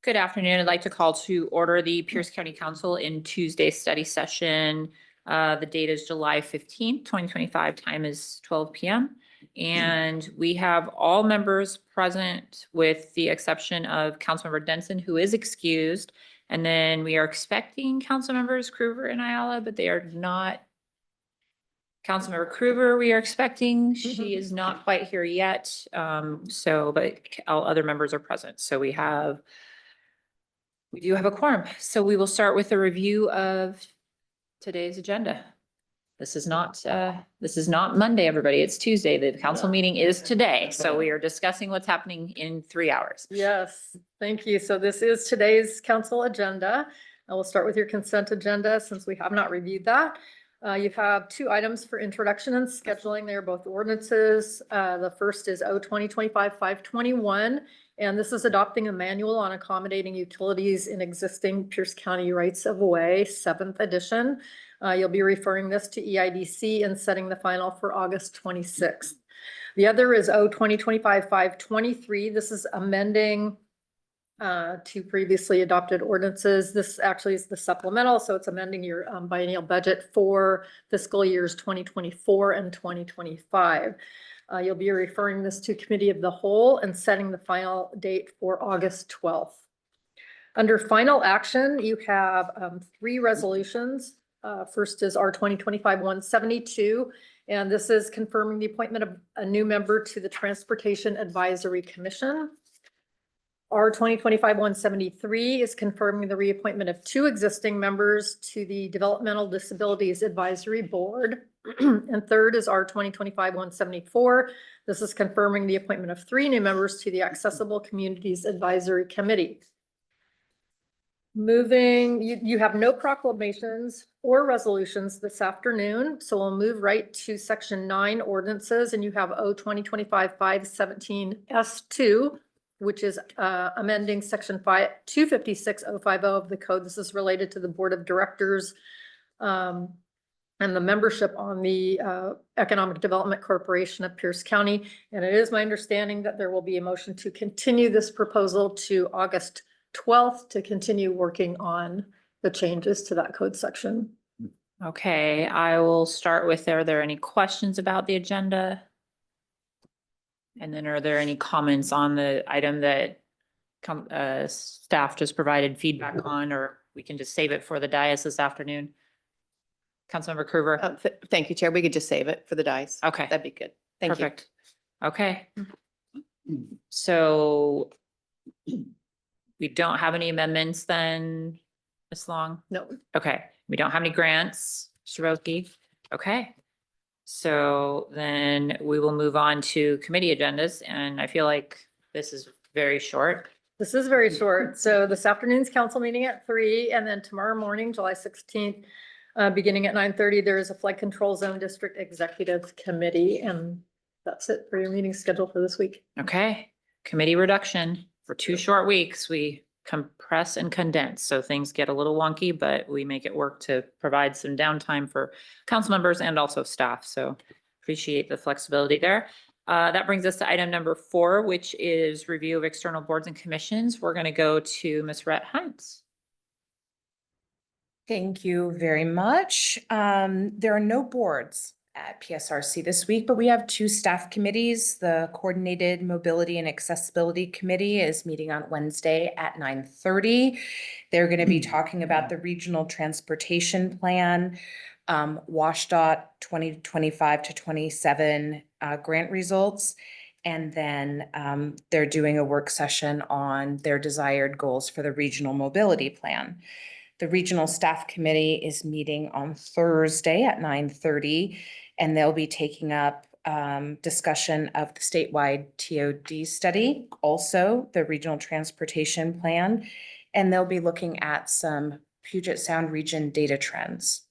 Good afternoon. I'd like to call to order the Pierce County Council in Tuesday study session. The date is July 15th, 2025. Time is 12 p.m. And we have all members present with the exception of Councilmember Denson, who is excused. And then we are expecting council members Krueger and Ayala, but they are not. Councilmember Krueger, we are expecting. She is not quite here yet. But all other members are present. So we do have a quorum. So we will start with a review of today's agenda. This is not Monday, everybody. It's Tuesday. The council meeting is today. So we are discussing what's happening in 3 hours. Yes, thank you. So this is today's council agenda. I will start with your consent agenda since we have not reviewed that. You have 2 items for introduction and scheduling. They are both ordinances. The first is O 2025-521, and this is adopting a manual on accommodating utilities in existing Pierce County rights of way, 7th edition. You'll be referring this to EIDC and setting the final for August 26th. The other is O 2025-523. This is amending 2 previously adopted ordinances. This actually is the supplemental, so it's amending your biennial budget for fiscal years 2024 and 2025. You'll be referring this to Committee of the Whole and setting the final date for August 12th. Under final action, you have 3 resolutions. First is R 2025-172, and this is confirming the appointment of a new member to the Transportation Advisory Commission. R 2025-173 is confirming the reappointment of 2 existing members to the Developmental Disabilities Advisory Board. And third is R 2025-174. This is confirming the appointment of 3 new members to the Accessible Communities Advisory Committee. You have no proclamations or resolutions this afternoon, so we'll move right to section 9 ordinances, and you have O 2025-517 S2, which is amending section 256.050 of the code. This is related to the Board of Directors and the membership on the Economic Development Corporation of Pierce County. And it is my understanding that there will be a motion to continue this proposal to August 12th to continue working on the changes to that code section. Okay, I will start with, are there any questions about the agenda? And then are there any comments on the item that staff just provided feedback on, or we can just save it for the dais this afternoon? Councilmember Krueger. Thank you, Chair. We could just save it for the dice. Okay. That'd be good. Thank you. Perfect. Okay. So we don't have any amendments then, Ms. Long? No. Okay. We don't have any grants, Mr. Roski? Okay. So then we will move on to committee agendas, and I feel like this is very short. This is very short. So this afternoon's council meeting at 3, and then tomorrow morning, July 16th, beginning at 9:30, there is a flood control zone district executive committee, and that's it for your meeting schedule for this week. Okay. Committee reduction for 2 short weeks. We compress and condense, so things get a little wonky, but we make it work to provide some downtime for council members and also staff. So appreciate the flexibility there. That brings us to item number 4, which is review of external boards and commissions. We're going to go to Ms. Rhett Hines. Thank you very much. There are no boards at PSRC this week, but we have 2 staff committees. The Coordinated Mobility and Accessibility Committee is meeting on Wednesday at 9:30. They're going to be talking about the Regional Transportation Plan, WashDOT 2025 to 27 grant results. And then they're doing a work session on their desired goals for the Regional Mobility Plan. The Regional Staff Committee is meeting on Thursday at 9:30, and they'll be taking up discussion of the statewide TOD study, also the Regional Transportation Plan, and they'll be looking at some Puget Sound region data trends.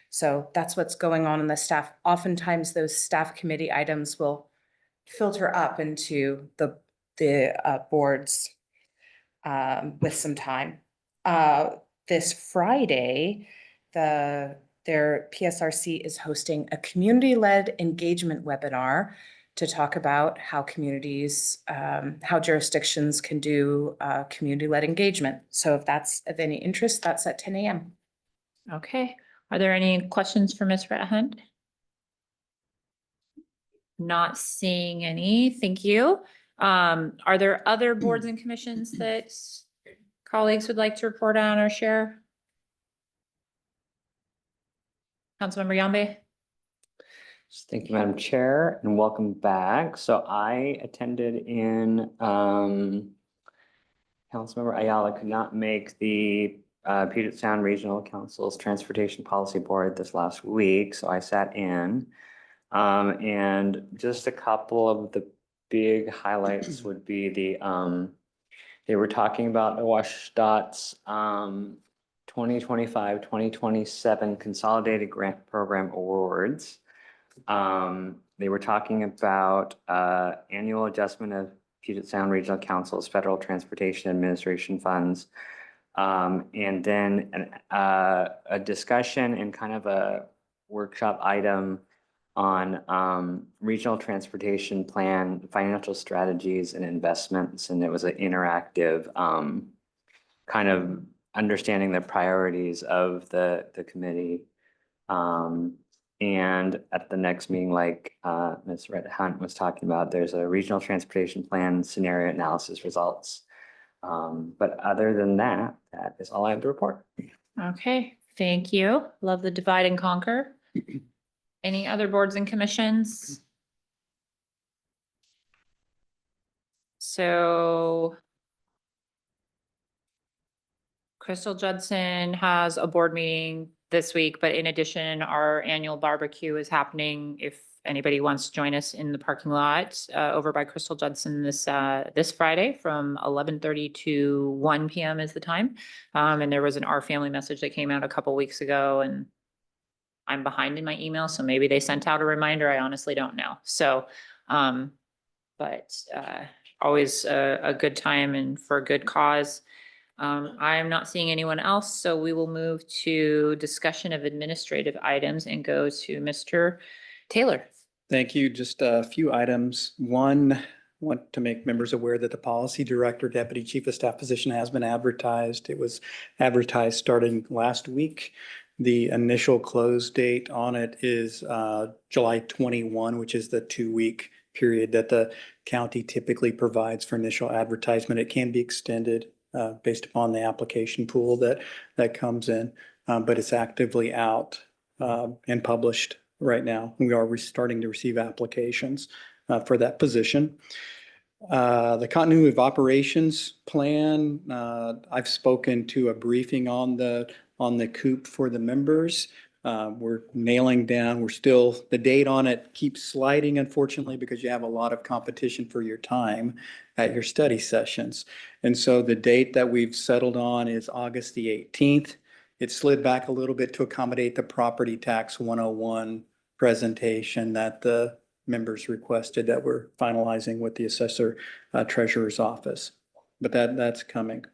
So that's what's going on in the staff. Oftentimes those staff committee items will filter up into the boards with some time. This Friday, their PSRC is hosting a community-led engagement webinar to talk about how communities, how jurisdictions can do community-led engagement. So if that's of any interest, that's at 10 a.m. Okay, are there any questions for Ms. Hunt? Not seeing any, thank you. Are there other boards and commissions that colleagues would like to report on or share? Councilmember Yambe? Thank you, Madam Chair, and welcome back. So I attended in, Councilmember Ayala could not make the Puget Sound Regional Council's Transportation Policy Board this last week, so I sat in. And just a couple of the big highlights would be they were talking about WashDOT's 2025-2027 Consolidated Grant Program Awards. They were talking about annual adjustment of Puget Sound Regional Council's Federal Transportation Administration funds. And then a discussion and kind of a workshop item on regional transportation plan, financial strategies and investments. And it was an interactive kind of understanding the priorities of the committee. And at the next meeting, like Ms. Hunt was talking about, there's a regional transportation plan scenario analysis results. But other than that, that is all I have to report. Okay, thank you. Love the divide and conquer. Any other boards and commissions? So Crystal Judson has a board meeting this week, but in addition, our annual barbecue is happening. If anybody wants to join us in the parking lot over by Crystal Judson this Friday from 11:30 to 1 p.m. is the time. And there was an Our Family message that came out a couple weeks ago, and I'm behind in my email, so maybe they sent out a reminder. I honestly don't know. So, but always a good time and for a good cause. I'm not seeing anyone else, so we will move to discussion of administrative items and go to Mr. Taylor. Thank you. Just a few items. One, want to make members aware that the policy director, deputy chief of staff position has been advertised. It was advertised starting last week. The initial close date on it is July 21, which is the 2-week period that the county typically provides for initial advertisement. It can be extended based upon the application pool that comes in, but it's actively out and published right now. We are starting to receive applications for that position. The continuity of operations plan, I've spoken to a briefing on the COOP for the members. We're nailing down, the date on it keeps sliding, unfortunately, because you have a lot of competition for your time at your study sessions. And so the date that we've settled on is August the 18th. It slid back a little bit to accommodate the property tax 101 presentation that the members requested that we're finalizing with the assessor treasurer's office. But that's coming.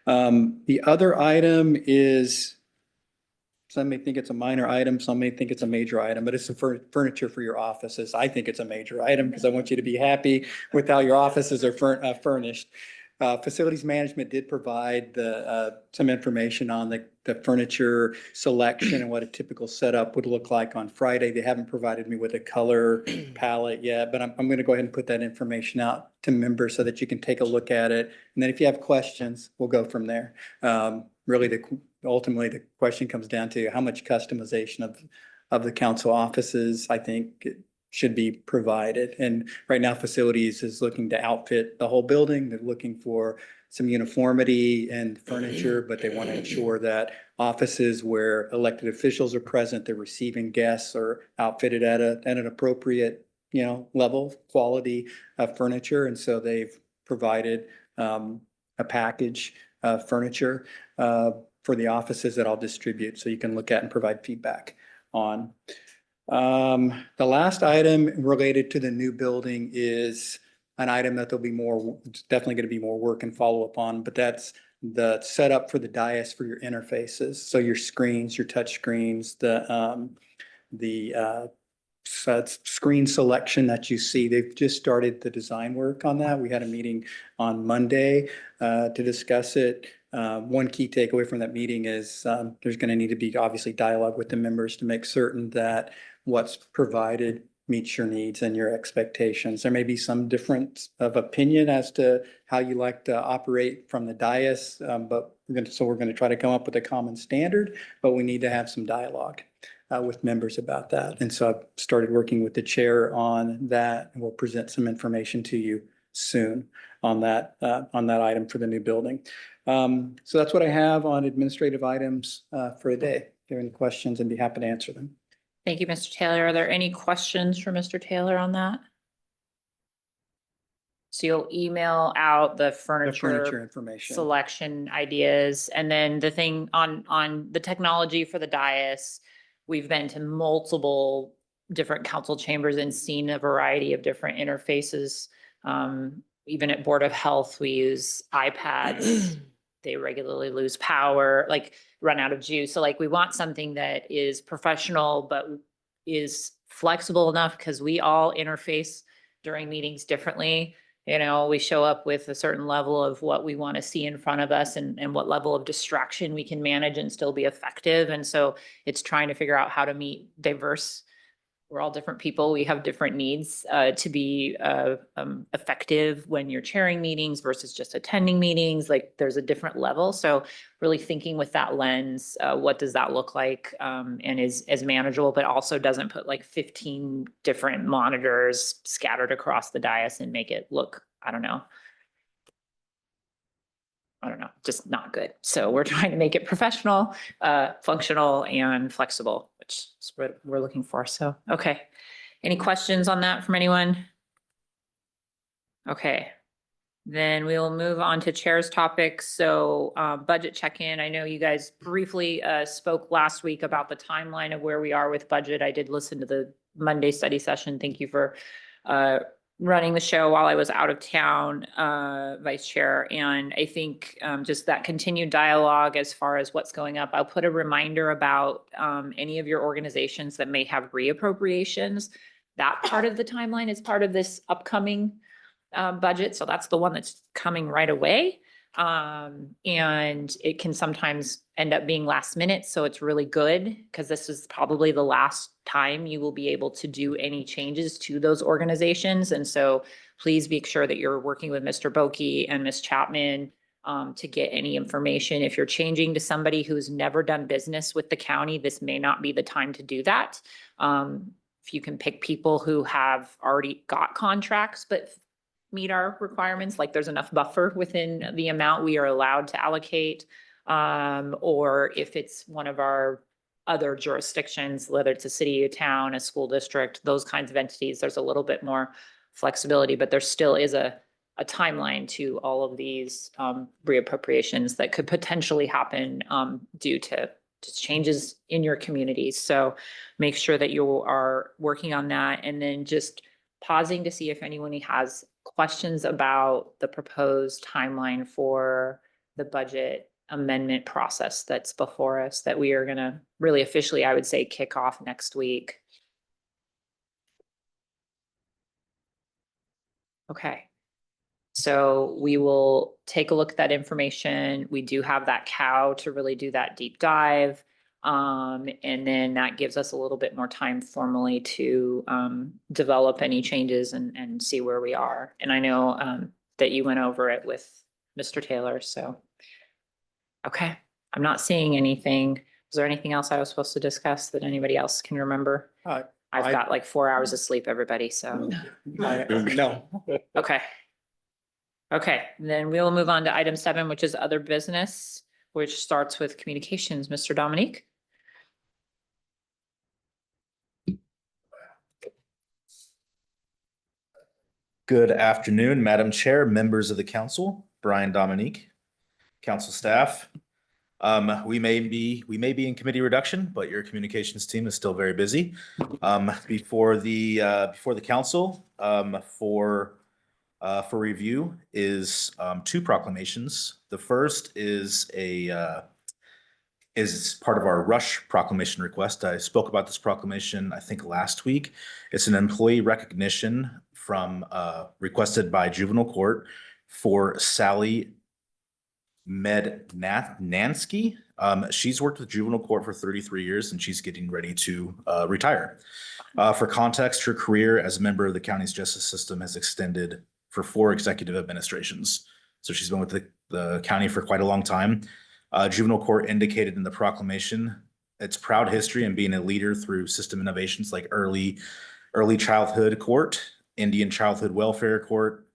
The other item is, some may think it's a minor item, some may think it's a major item, but it's the furniture for your offices. I think it's a major item because I want you to be happy with how your offices are furnished. Facilities management did provide some information on the furniture selection and what a typical setup would look like on Friday. They haven't provided me with a color palette yet, but I'm going to go ahead and put that information out to members so that you can take a look at it. And then if you have questions, we'll go from there. Really, ultimately, the question comes down to how much customization of the council offices, I think, should be provided. And right now, facilities is looking to outfit the whole building. They're looking for some uniformity and furniture, but they want to ensure that offices where elected officials are present, they're receiving guests, are outfitted at an appropriate, level, quality of furniture. And so they've provided a package of furniture for the offices that I'll distribute, so you can look at and provide feedback on. The last item related to the new building is an item that there'll be definitely going to be more work and follow up on, but that's the setup for the dais for your interfaces. So your screens, your touch screens, the screen selection that you see. They've just started the design work on that. We had a meeting on Monday to discuss it. One key takeaway from that meeting is there's going to need to be obviously dialogue with the members to make certain that what's provided meets your needs and your expectations. There may be some difference of opinion as to how you like to operate from the dais, but we're going to try to come up with a common standard, but we need to have some dialogue with members about that. And so I've started working with the chair on that, and we'll present some information to you soon on that item for the new building. So that's what I have on administrative items for the day. If you have any questions, I'd be happy to answer them. Thank you, Mr. Taylor. Are there any questions for Mr. Taylor on that? So you'll email out the The furniture furniture information. selection ideas, and then the thing on the technology for the dais, we've been to multiple different council chambers and seen a variety of different interfaces. Even at Board of Health, we use iPads. They regularly lose power, like run out of juice. So like we want something that is professional, but is flexible enough because we all interface during meetings differently. You know, we show up with a certain level of what we want to see in front of us and what level of distraction we can manage and still be effective. And so it's trying to figure out how to meet diverse. We're all different people. We have different needs to be effective when you're chairing meetings versus just attending meetings. Like there's a different level. So really thinking with that lens, what does that look like and is manageable, but also doesn't put like 15 different monitors scattered across the dais and make it look, I don't know, just not good. So we're trying to make it professional, functional and flexible, which is what we're looking for. So, okay. Any questions on that from anyone? Okay. Then we'll move on to chair's topics. So budget check-in. I know you guys briefly spoke last week about the timeline of where we are with budget. I did listen to the Monday study session. Thank you for running the show while I was out of town, Vice Chair. And I think just that continued dialogue as far as what's going up. I'll put a reminder about any of your organizations that may have reappropriations. That part of the timeline is part of this upcoming budget. So that's the one that's coming right away. And it can sometimes end up being last minute. So it's really good because this is probably the last time you will be able to do any changes to those organizations. And so please be sure that you're working with Mr. Boki and Ms. Chapman to get any information. If you're changing to somebody who's never done business with the county, this may not be the time to do that. If you can pick people who have already got contracts, but meet our requirements, like there's enough buffer within the amount we are allowed to allocate. Or if it's one of our other jurisdictions, whether it's a city, a town, a school district, those kinds of entities, there's a little bit more flexibility, but there still is a timeline to all of these reappropriations that could potentially happen due to just changes in your communities. So make sure that you are working on that, and then just pausing to see if anyone has questions about the proposed timeline for the budget amendment process that's before us, that we are going to really officially, I would say, kick off next week. Okay. So we will take a look at that information. We do have that cow to really do that deep dive. And then that gives us a little bit more time formally to develop any changes and see where we are. And I know that you went over it with Mr. Taylor, so. Okay, I'm not seeing anything. Is there anything else I was supposed to discuss that anybody else can remember? I've got like 4 hours of sleep, everybody, so. No. Okay. Okay, then we'll move on to item 7, which is other business, which starts with communications. Mr. Dominique? Good afternoon, Madam Chair, members of the council, Brian Dominique, council staff. We may be in committee reduction, but your communications team is still very busy. Before the council, for review is 2 proclamations. The first is a is part of our Rush proclamation request. I spoke about this proclamation, I think, last week. It's an employee recognition from, requested by juvenile court for Sally Nansky. She's worked with juvenile court for 33 years and she's getting ready to retire. For context, her career as a member of the county's justice system has extended for 4 executive administrations. So she's been with the county for quite a long time. Juvenile court indicated in the proclamation its proud history in being a leader through system innovations like early childhood court, Indian childhood welfare court,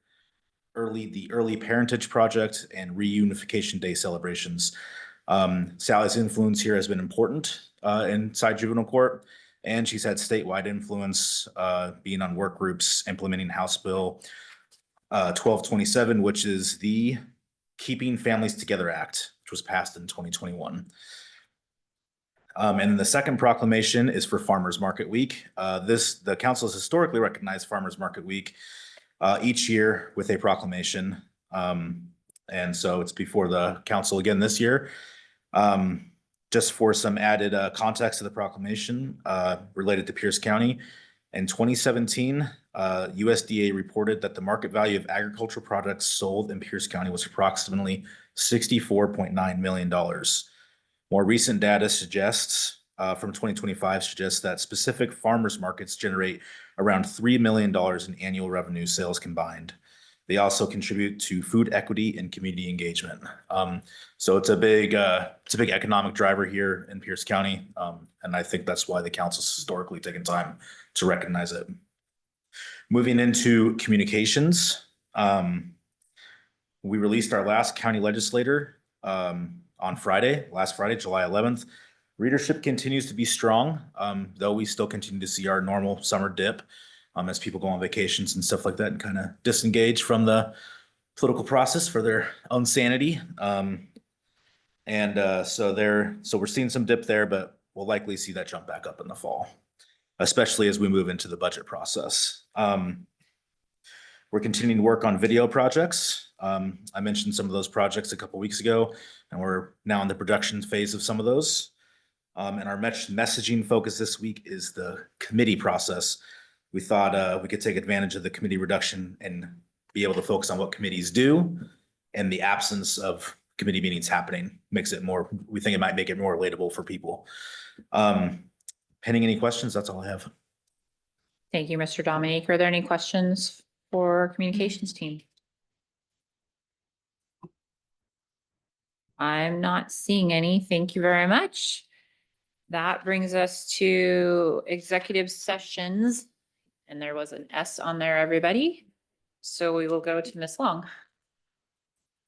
the early parentage project, and reunification day celebrations. Sally's influence here has been important inside juvenile court, and she's had statewide influence being on work groups implementing House Bill 1227, which is the Keeping Families Together Act, which was passed in 2021. And the second proclamation is for Farmers Market Week. The council has historically recognized Farmers Market Week each year with a proclamation. And so it's before the council again this year. Just for some added context to the proclamation related to Pierce County. In 2017, USDA reported that the market value of agricultural products sold in Pierce County was approximately $64.9 million. More recent data suggests, from 2025, suggests that specific farmers markets generate around $3 million in annual revenue sales combined. They also contribute to food equity and community engagement. So it's a big economic driver here in Pierce County. And I think that's why the council's historically taken time to recognize it. Moving into communications, we released our last county legislator on last Friday, July 11th. Readership continues to be strong, though we still continue to see our normal summer dip as people go on vacations and stuff like that and kind of disengage from the political process for their own sanity. So we're seeing some dip there, but we'll likely see that jump back up in the fall, especially as we move into the budget process. We're continuing to work on video projects. I mentioned some of those projects a couple weeks ago, and we're now in the production phase of some of those. And our messaging focus this week is the committee process. We thought we could take advantage of the committee reduction and be able to focus on what committees do and the absence of committee meetings happening we think it might make it more relatable for people. Pending any questions, that's all I have. Thank you, Mr. Dominique. Are there any questions for communications team? I'm not seeing any. Thank you very much. That brings us to executive sessions. And there was an S on there, everybody. So we will go to Ms. Long.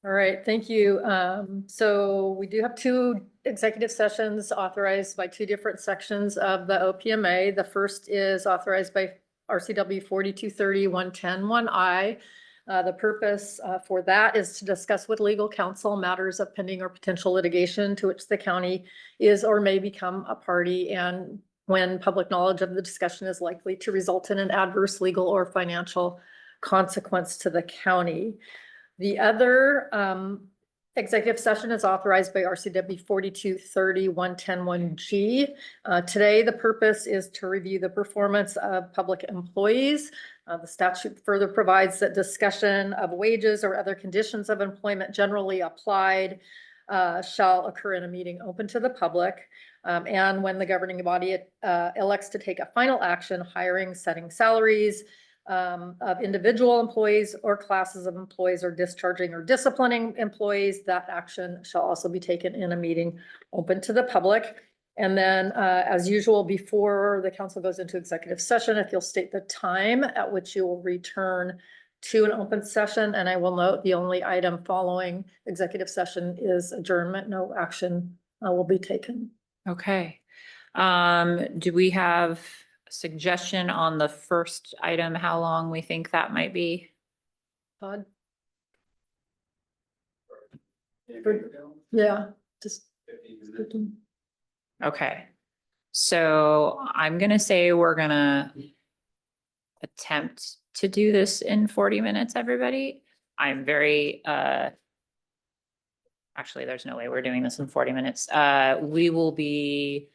All right, thank you. So we do have 2 executive sessions authorized by 2 different sections of the OPMA. The first is authorized by RCW 4230-110-1I. The purpose for that is to discuss with legal counsel matters of pending or potential litigation to which the county is or may become a party, and when public knowledge of the discussion is likely to result in an adverse legal or financial consequence to the county. The other executive session is authorized by RCW 4230-110-1G. Today, the purpose is to review the performance of public employees. The statute further provides that discussion of wages or other conditions of employment generally applied shall occur in a meeting open to the public. And when the governing body elects to take a final action, hiring, setting salaries of individual employees or classes of employees, or discharging or disciplining employees, that action shall also be taken in a meeting open to the public. And then, as usual, before the council goes into executive session, if you'll state the time at which you will return to an open session. And I will note the only item following executive session is adjournment. No action will be taken. Okay. Do we have a suggestion on the first item, how long we think that might be? Todd? Yeah, just. Okay. So I'm gonna say we're gonna attempt to do this in 40 minutes, everybody. I'm actually, there's no way we're doing this in 40 minutes. We will be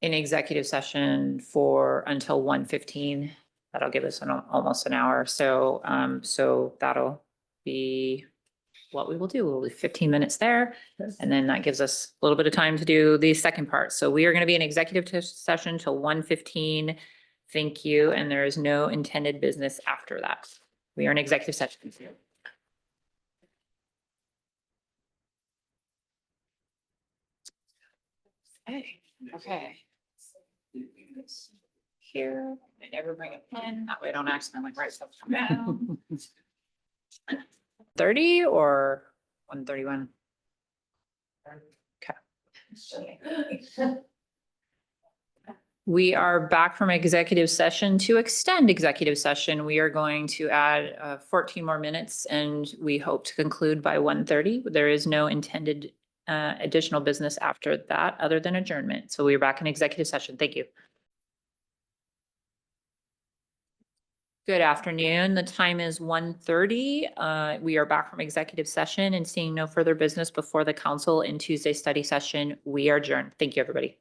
in executive session for until 1:15. That'll give us almost an hour. So, so that'll be what we will do. We'll be 15 minutes there. And then that gives us a little bit of time to do the second part. So we are going to be in executive session till 1:15. Thank you. And there is no intended business after that. We are in executive session. Okay. Here, I never bring a pen. That way I don't accidentally write stuff down. 30 or 131? Okay. We are back from executive session. To extend executive session, we are going to add 14 more minutes and we hope to conclude by 1:30. There is no intended additional business after that other than adjournment. So we are back in executive session. Thank you. Good afternoon. The time is 1:30. We are back from executive session and seeing no further business before the council in Tuesday study session. We are adjourned. Thank you, everybody.